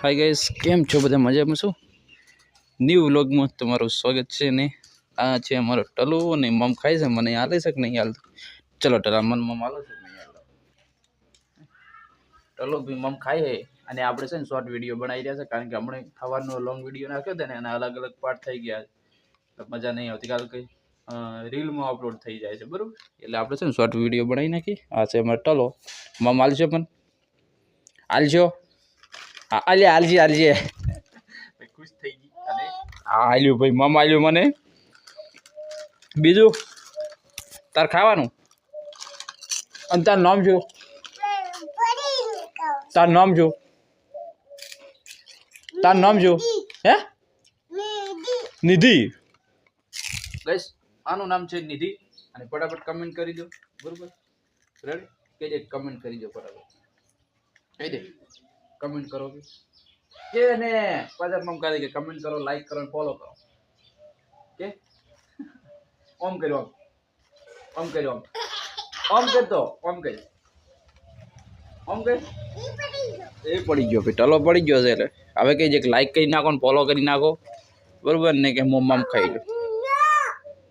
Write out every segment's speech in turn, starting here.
Hi guys, કેમ છો બધા? મજામાં છો? ન્યૂ વ્લોગમાં તમારું સ્વાગત છે ને આ છે અમારો ટલો અને મમ ખાય છે. મને હાલે છે કે નહીં હાલતું? ચલો ટલા મન મમ હાલો છે નહીં હાલો? ટલો બી મમ ખાય છે અને આપણે છે ને શોર્ટ વિડીયો બનાવી રહ્યા છે, કારણ કે હમણાં સવારનો લોંગ વિડીયો નાખ્યો હતો ને એના અલગ અલગ પાર્ટ થઈ ગયા તો મજા નહીં આવતી, કારણ કે રીલમાં અપલોડ થઈ જાય છે, બરાબર? એટલે આપણે છે ને શોર્ટ વિડીયો બનાવી નાખી. આ છે અમારો ટલો. મમ હાલશો પણ હાલશો? હા હાલજે ખુશ થઈ ગઈ. અને હા હાલ્યું ભાઈ, મમ હાલ્યું મને. બીજું તાર ખાવાનું? અને તાર નામ શું? તાર નામ શું? તાર નામ શું? હે નિધિ. ગાઈસ આનું નામ છે નિધિ. અને ફટાફટ કમેન્ટ કરી દો, બરોબર? રેડી? કહી દે કમેન્ટ કરી દો ફટાફટ. કહી દે કમેન્ટ કરો કે ને પાછા મમ કહે કે કમેન્ટ કરો, લાઈક કરો, ફોલો કરો. કે ઓમ કર્યો, ઓમ કર્યો, ઓમ કરતો, ઓમ કરી, ઓમ કરી. એ પડી ગયો ભાઈ, ટલો પડી ગયો છે. એટલે હવે કઈ જે લાઈક કરી નાખો ને ફોલો કરી નાખો, બરોબર ને? કે મમ ખાઈ લો.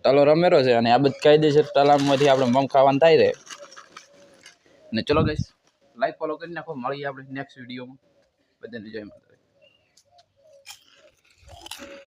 ટલો રમેરો છે અને આ બધું કાયદેસર ટલામાંથી આપણે મમ ખાવાનું થાય છે. ને ચલો ગાઈસ, લાઈક ફોલો કરી નાખો. મળીએ આપણે નેક્સ્ટ વિડીયોમાં. બધાને જય માતા.